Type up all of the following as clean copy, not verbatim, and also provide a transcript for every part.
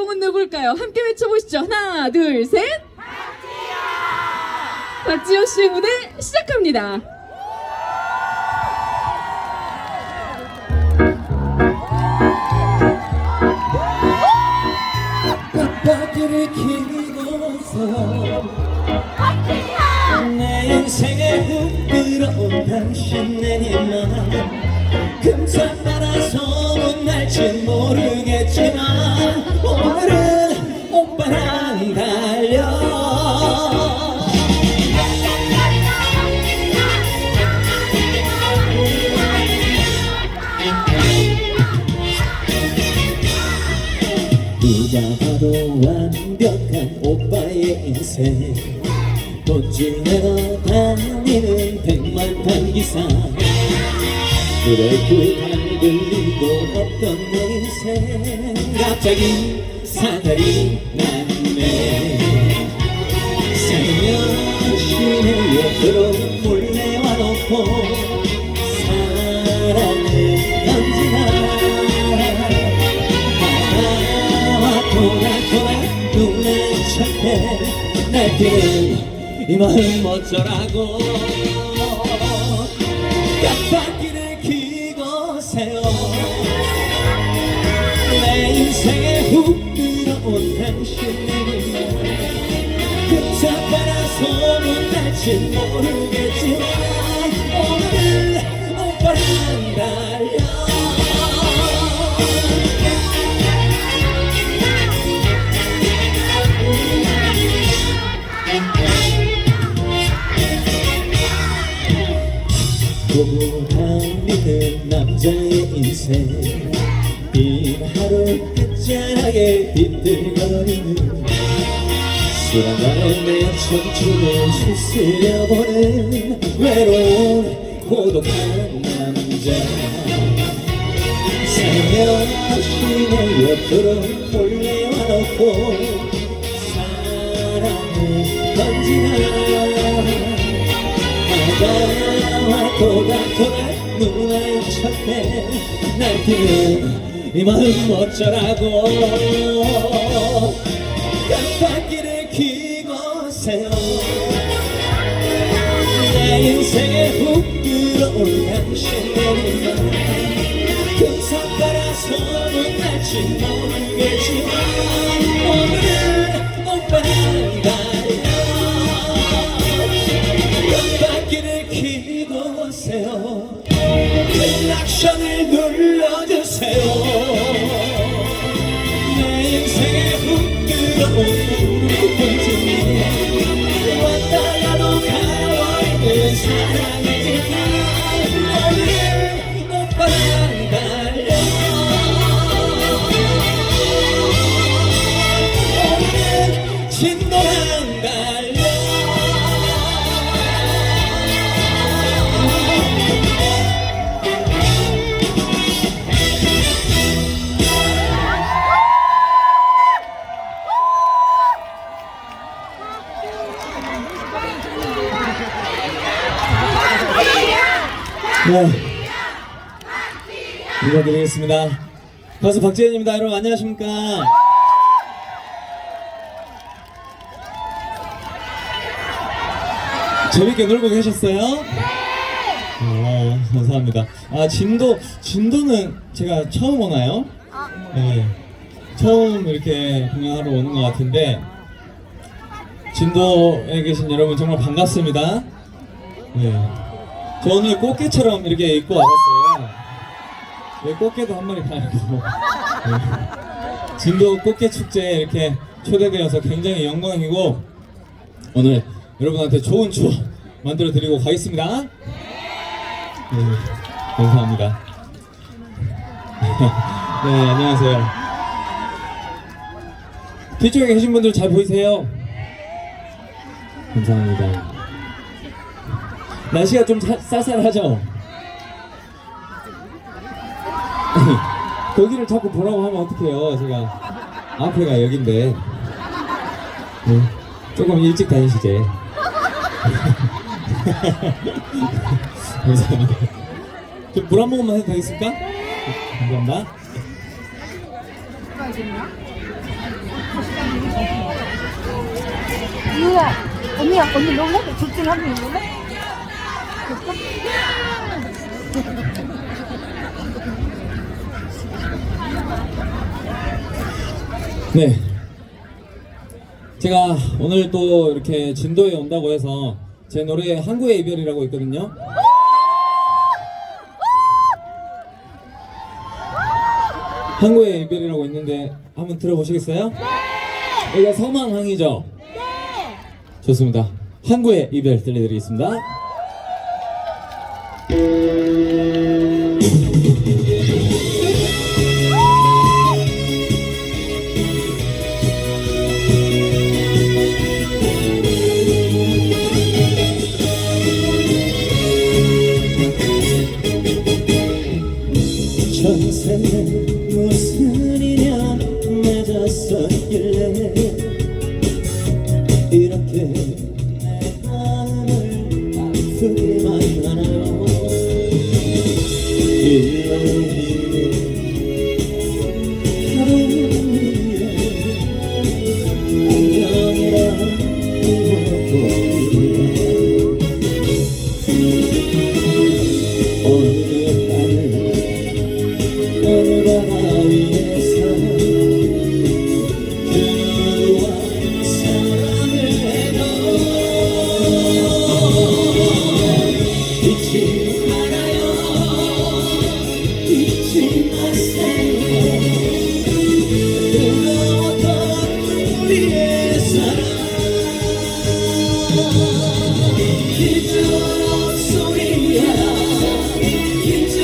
주인공은 누굴까요? 함께 외쳐보시죠. 하나, 둘, 셋. 박지호 씨의 무대 시작합니다. 꽃밭길을 기고서 내 인생에 훅 들어온 당신 내니만 금방 따라서 못 날지 모르겠지만 오늘은 오빠랑 달려 누가 봐도 완벽한 오빠의 인생 돈줄내어 다니는 백만탄기사 브레이크 밟을리도 없던 내 인생 갑자기 사달이 났네 살며시 옆으로 몰래 와놓고 사랑을 던지나 돌아 눈을 쳤대 날뛰는 이 마음 어쩌라고 깜빡이를 키고 세워 내 인생에 훅 들어온 당신이 금방 따라서 못 갈지 모르겠지만 오늘은 오빠랑 달려 보고 달리는 남자의 인생 빈 하루 끝자락에 비틀거리는 시간가에 내 청춘을 휘슬려보는 외로운 고독한 남자 살며시 내 옆으로 몰래 와놓고 사랑을 던지나 돌아 눈을 쳤대 날뛰는 이 마음 어쩌라고 깜빡이를 키고 세워 내 인생에 훅 들어온 당신의 금상 따라서 못 갈지 모르겠지만 오늘은 오빠랑 달려 깜빡이를 키고 세요 클락션을 눌러주세요 내 인생에 훅 들어온 꿈꾸지 왔다 가도 가버리는 사랑이지만 오늘은 오빠랑 달려 오늘은 진도랑 달려 네, 인사드리겠습니다. 가수 박지현입니다. 여러분 안녕하십니까? 재밌게 놀고 계셨어요? 감사합니다. 진도는 제가 처음 오나요? 네, 처음 이렇게 공연하러 오는 것 같은데 진도에 계신 여러분 정말 반갑습니다. 네. 저 오늘 꽃게처럼 이렇게 입고 와봤어요. 왜 꽃게도 한 마리 팔고 네. 진도 꽃게 축제에 이렇게 초대되어서 굉장히 영광이고 오늘 여러분한테 좋은 추억 만들어 드리고 가겠습니다. 네, 감사합니다. 네, 안녕하세요. 뒤쪽에 계신 분들 잘 보이세요? 감사합니다. 날씨가 좀 쌀쌀하죠? 거기를 자꾸 보라고 하면 어떡해요. 제가 앞에가 여긴데 네, 조금 일찍 다니시지. 감사합니다. 좀 물 한 모금만 해도 되겠습니까? 감사합니다. 누나, 언니 놀래? 둘 중에 한 명이 놀래? 네. 제가 오늘 또 이렇게 진도에 온다고 해서 제 노래에 항구의 이별이라고 있거든요. 항구의 이별이라고 있는데 한번 들어보시겠어요? 네! 여기가 서망항이죠? 네! 좋습니다. 항구의 이별 들려드리겠습니다. 전생에 무슨 인연 맺었었길래 이렇게 내 마음을 아프게만 하나요. 일러있는 하루 위에 안녕이라 부르고 어느 바다 위에서 그와 사랑을 해도 잊지 말아요. 잊지 마세요. 뜨거웠던 우리의 사랑 기적 소리야 기적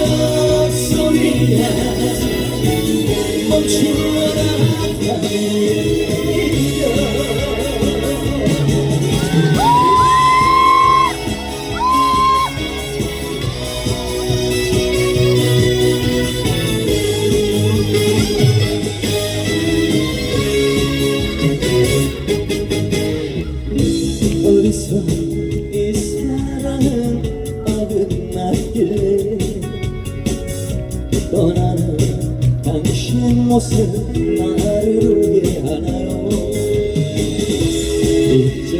소리야 멈추어라 어디서 이 사랑은 어긋났길래 떠나는 당신 모습 나를 울게 하나요. 잊자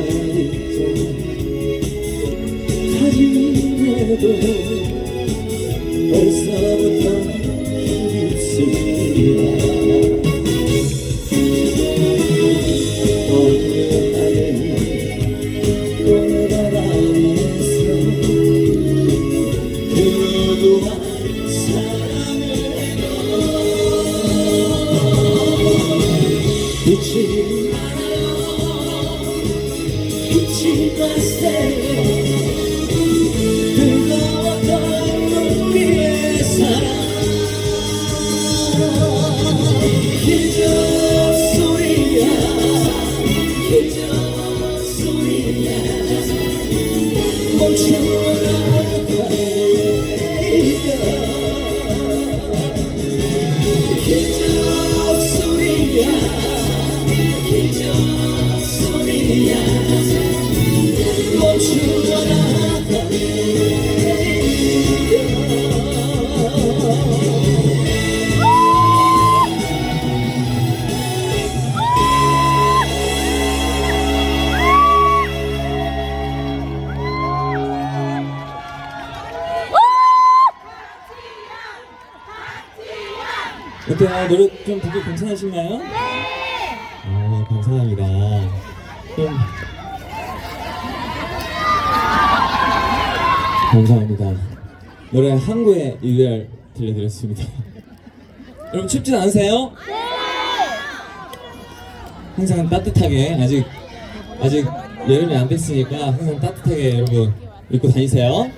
다짐해도 벌써부터 힘있습니다. 어느 날에 어느 바다 위에서 그동안 사랑을 잊지 말아요. 잊지 마세요. 뜨거웠던 우리의 사랑 기적 소리야 기적 소리야 멈추어라 기적 소리야 기적 소리야 멈추어라 어때요? 노래 좀 듣기 괜찮으신가요? 네! 감사합니다. 좀 감사합니다. 노래 항구의 이별 들려드렸습니다. 여러분 춥진 않으세요? 네! 항상 따뜻하게 아직 여름이 안 됐으니까 항상 따뜻하게 여러분 입고 다니세요.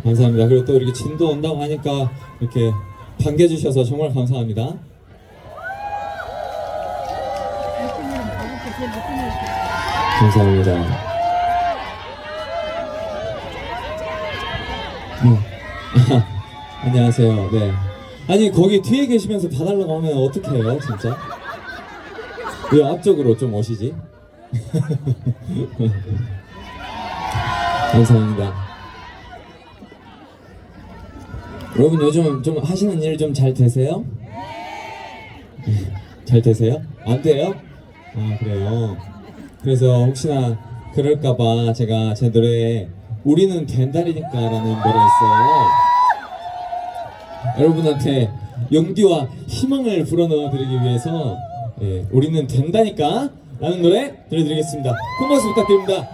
감사합니다. 그리고 또 이렇게 진도 온다고 하니까 이렇게 반겨주셔서 정말 감사합니다. 감사합니다. 안녕하세요. 네. 아니 거기 뒤에 계시면서 봐달라고 하면 어떻게 해요, 진짜? 왜 앞쪽으로 좀 오시지? 감사합니다. 여러분 요즘 좀 하시는 일 좀 잘 되세요? 잘 되세요? 안 돼요? 아 그래요. 그래서 혹시나 그럴까봐 제가 제 노래에 우리는 된다니까 라는 노래를 했어요. 여러분한테 용기와 희망을 불어넣어드리기 위해서 우리는 된다니까 라는 노래 들려드리겠습니다. 큰 박수 부탁드립니다.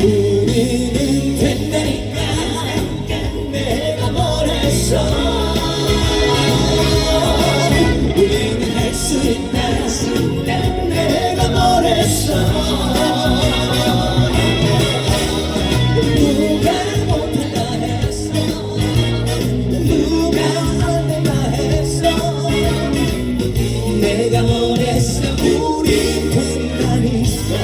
우리는 된다니까 내가 뭘 했어 우리는 할 수 있다 내가 뭘 했어 누가 못한다 했어 누가 안 된다 했어 내가 뭘 했어 우린 된다니까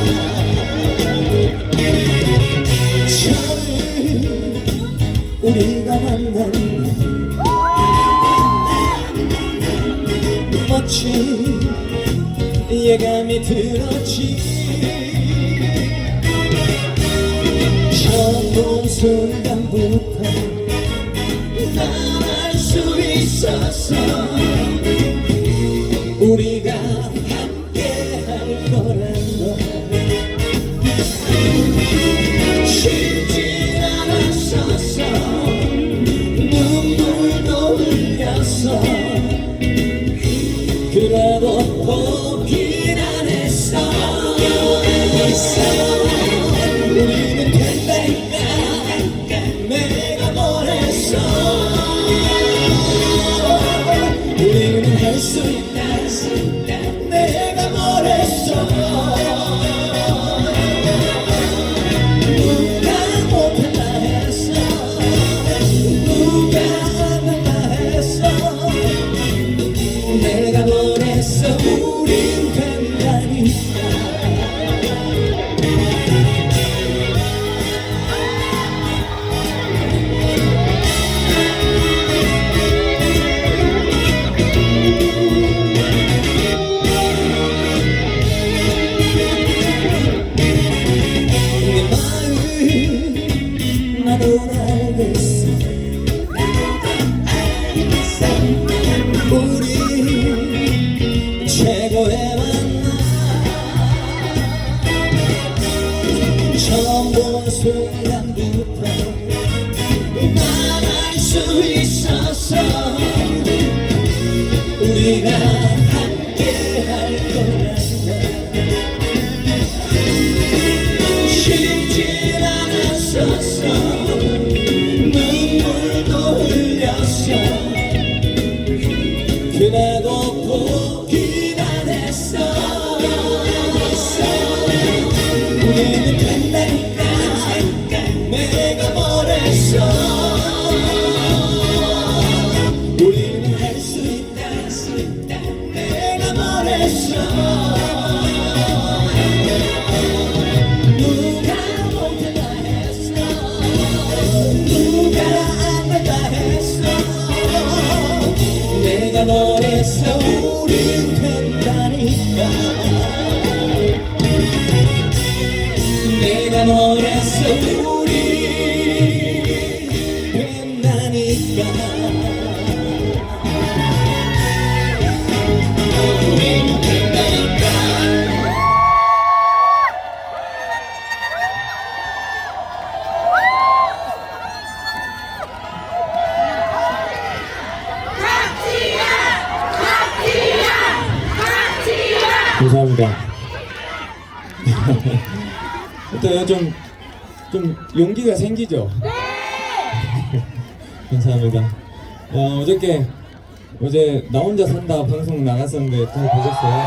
우리가 만난 멋진 예감이 들었지 처음 본 순간부터 난 알 수 있었어 우리가 함께 할 거란 걸 쉽지 않았었어 눈물도 흘렸어 그래도 포기는 안 했어 우리는 된다니까 내가 뭘 했어 우리는 할 수 있다 내가 뭘 했어 누가 못한다 했어 누가 안 된다 했어 내가 뭘 했어 우린 된다니까 내 마음 나도 알겠어 우리 최고의 만남 처음 본 순간부터 난 알 수 있었어 우리가 함께 할 거란 걸 쉽진 않았었어 눈물도 흘렸어 그래도 포기는 안 했어 우리는 된다니까 내가 뭘 했어 우리는 할 수 있다 내가 뭘 했어 누가 못한다 했어 누가 안 된다 했어 내가 뭘 했어 우린 된다니까 내가 뭘 했어 우린 된다니까 우린 된다니까 감사합니다. 어때요? 좀 용기가 생기죠? 네! 감사합니다. 어제 나 혼자 산다 방송 나갔었는데 잘 보셨어요?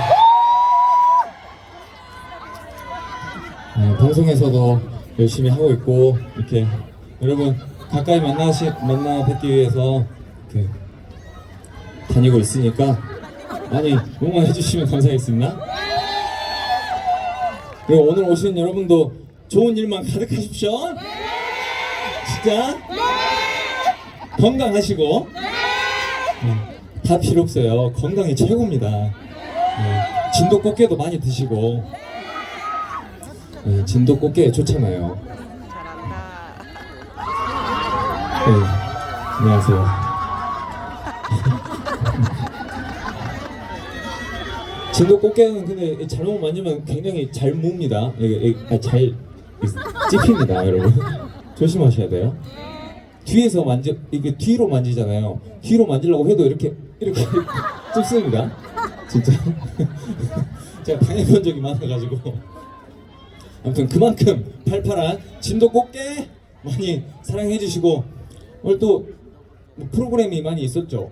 방송에서도 열심히 하고 있고 이렇게 여러분 가까이 만나 뵙기 위해서 이렇게 다니고 있으니까 많이 응원해 주시면 감사하겠습니다. 그리고 오늘 오신 여러분도 좋은 일만 가득하십시오. 진짜 건강하시고 다 필요 없어요. 건강이 최고입니다. 진도 꽃게도 많이 드시고 진도 꽃게 좋잖아요. 안녕하세요. 진도 꽃게는 근데 잘못 만지면 굉장히 잘 뭅니다. 잘 찝힙니다, 여러분. 조심하셔야 돼요. 뒤에서 이게 뒤로 만지잖아요. 뒤로 만지려고 해도 이렇게 찝습니다. 진짜. 제가 당해본 적이 많아가지고. 아무튼 그만큼 팔팔한 진도 꽃게 많이 사랑해주시고 오늘 또 프로그램이 많이 있었죠.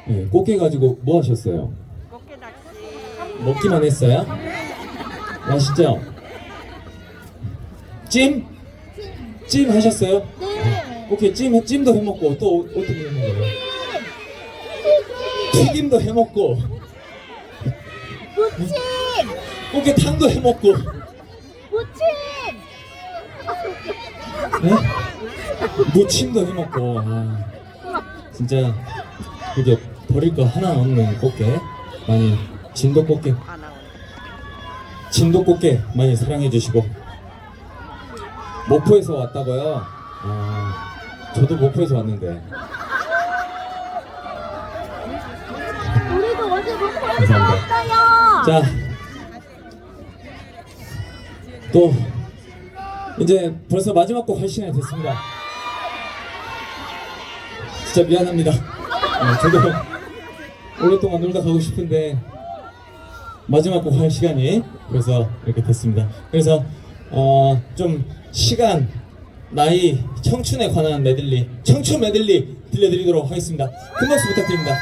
네, 꽃게 가지고 뭐 하셨어요? 꽃게 낚시. 먹기만 했어요? 맛있죠? 찜? 찜 하셨어요? 네. 오케이, 찜도 해먹고 또 어떻게 해먹어요? 튀김도 해먹고 무침. 꽃게 탕도 해먹고 무침. 네? 무침도 해먹고 진짜 이게 버릴 거 하나 없는 꽃게 많이 진도 꽃게 많이 사랑해 주시고 목포에서 왔다고요? 저도 목포에서 왔는데 우리도 어제 목포에서 감사합니다. 왔어요. 자, 또 이제 벌써 마지막 곡 할 시간이 됐습니다. 진짜 미안합니다. 저도 오랫동안 놀다 가고 싶은데 마지막 곡 할 시간이 그래서 이렇게 됐습니다. 그래서 좀 시간, 나이, 청춘에 관한 메들리, 청춘 메들리 들려드리도록 하겠습니다. 큰 박수 부탁드립니다.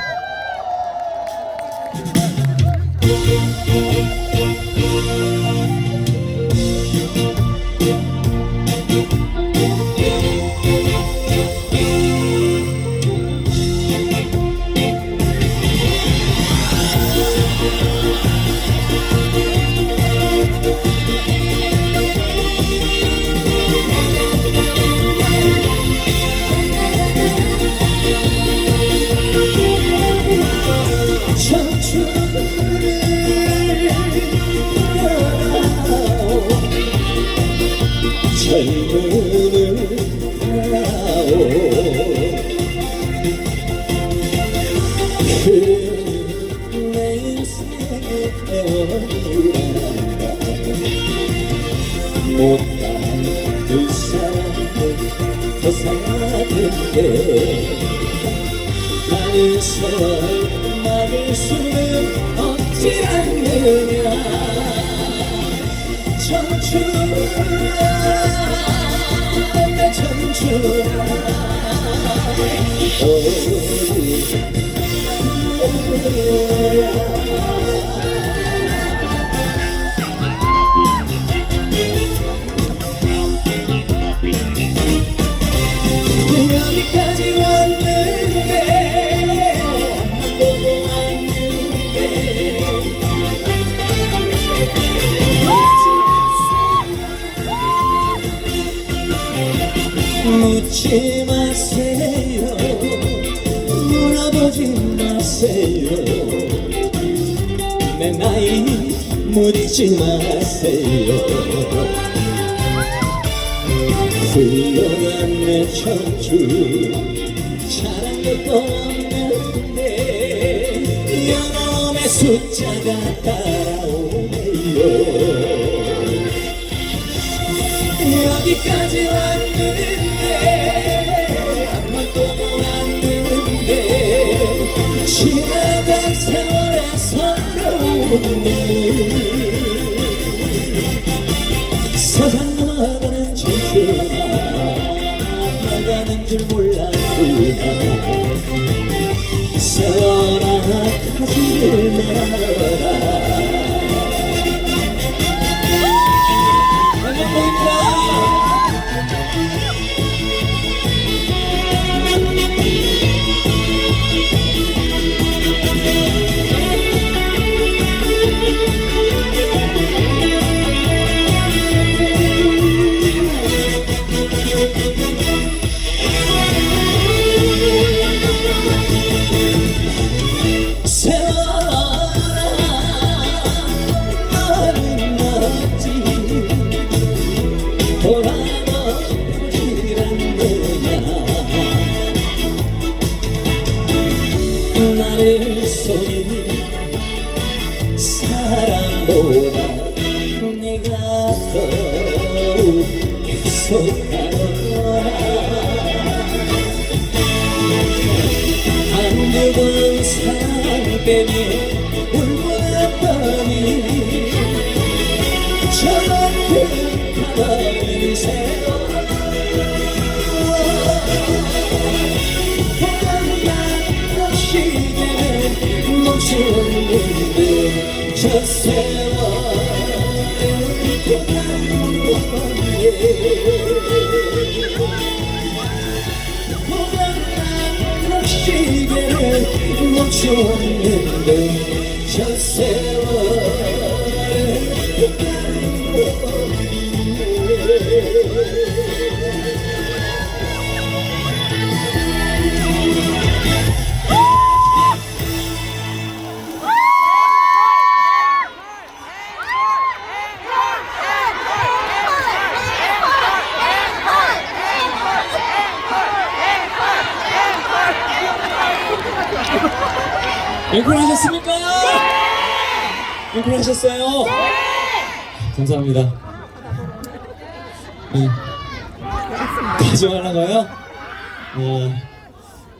못한 그 사람을 더 사랑하는데 많은 세월 막을 수는 없지 않느냐 청춘아 내 청춘아 여기까지 왔는데 보고 왔는데 묻지 마세요 물어보지 마세요 내 나이 묻지 마세요 흘러간 내 청춘 잘한 것도 없는데 영혼의 숫자가 따라오네요 여기까지 왔는데 한 번도 못 왔는데 지나간 세월의 서러운 눈물 세상 넘어가는 청춘아 나가는 줄 몰랐구나 세월아 가지를 말아라 손이 사랑보다 내가 더욱 약속하노라 한두 번 사랑 때문에 울고 났더니 저만큼 가만히 세워 보다 시계는 멈추는데 저 세월은 보다 시계는 멈추는데 저 세월은 앵콜 하셨습니까? 앵콜 하셨어요? 감사합니다. 가져가나가요?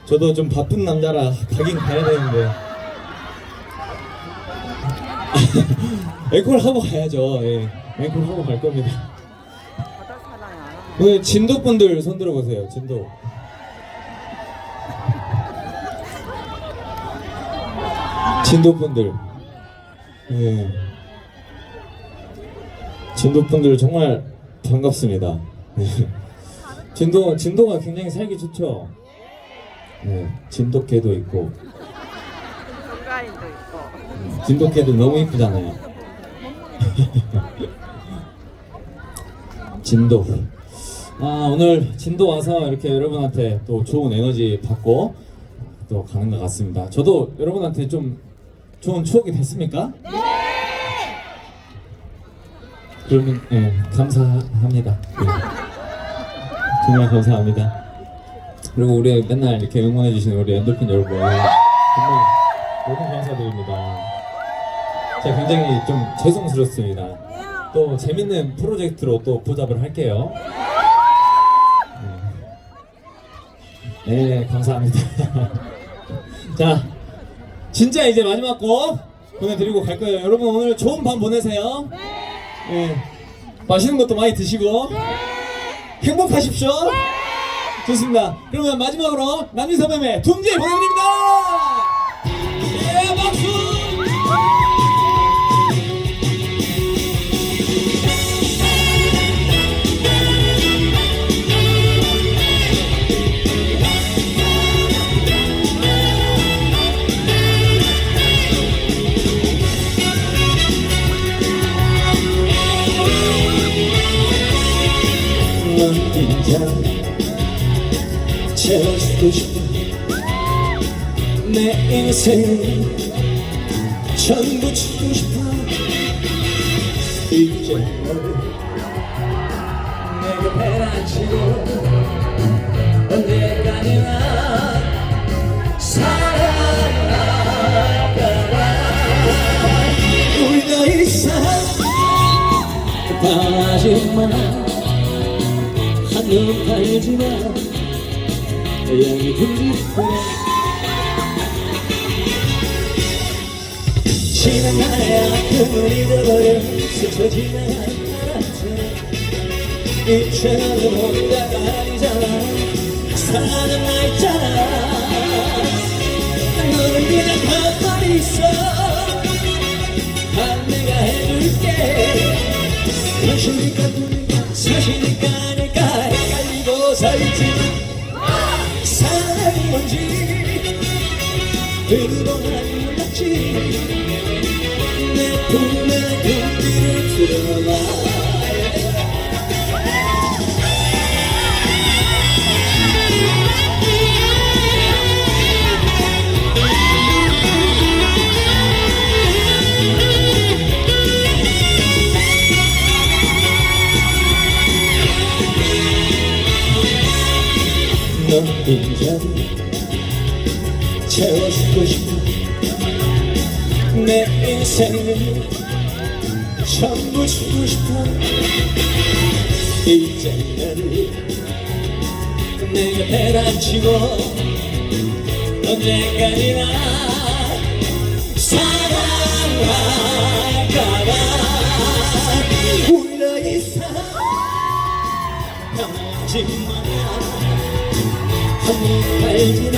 저도 좀 바쁜 남자라 가긴 가야 되는데 앵콜 하고 가야죠. 예. 앵콜 하고 갈 겁니다. 오늘 진도분들 손 들어보세요. 진도. 진도분들, 예. 진도분들 정말 반갑습니다. 진도가 굉장히 살기 좋죠. 네, 진돗개도 있고, 가인도 있고. 진돗개도 너무 이쁘잖아요. 진도. 오늘 진도 와서 이렇게 여러분한테 또 좋은 에너지 받고 또 가는 것 같습니다. 저도 여러분한테 좀 좋은 추억이 됐습니까? 네. 그러면 감사합니다. 네. 정말 감사합니다. 그리고 우리 맨날 이렇게 응원해 주시는 우리 엔돌핀 여러분 정말 너무 감사드립니다. 제가 굉장히 좀 죄송스럽습니다. 또 재밌는 프로젝트로 또 보답을 할게요. 네, 감사합니다. 자, 진짜 이제 마지막 곡 보내드리고 갈 거예요. 여러분 오늘 좋은 밤 보내세요. 네. 맛있는 것도 많이 드시고 행복하십시오. 좋습니다. 그러면 마지막으로 남미서뱀의 둥지 보내드립니다. 예, 박수! 채워주고 싶어 내 인생 전부 주고 싶어 이제 너를 내 곁에 앉히고 언제까지나 살아가라 우리 더 이상 바라지마 한눈 팔지마 태양이 불고 지난 나의 아픔을 잊어버려 스쳐지는 바람처럼 이제는 혼자가 아니잖아 사랑은 나 있잖아 너는 그냥 가만히 있어 난 내가 해줄게 사실이니까 꿈이니까 사실이니까 아닐까 헷갈리고 살지 사랑이 뭔지 그동안 몰랐지 내 품에 공기를 들어놔 넌 인자를 채워주고 싶어 내 인생을 전부 주고 싶어 이제는 내 곁에 앉히고 언제까지나 사랑할까봐 우리 더 이상 하지마 한눈 팔지마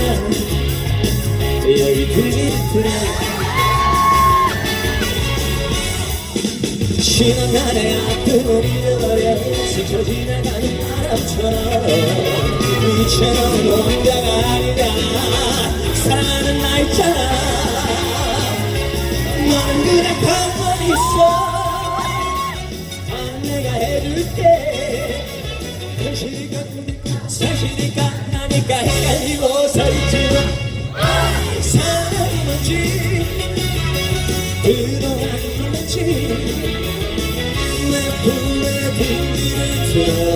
여기 들리더라 지난 날의 아픔을 잊어버려 스쳐 지나가는 바람처럼 이처럼 혼자가 아니다 사랑하는 나 있잖아 너는 그냥 가만히 있어 난 내가 해줄게 사실일까 나니까 헷갈리고 서있지만 사랑이 뭔지 그동안 몰랐지 내 품에 분기를 들어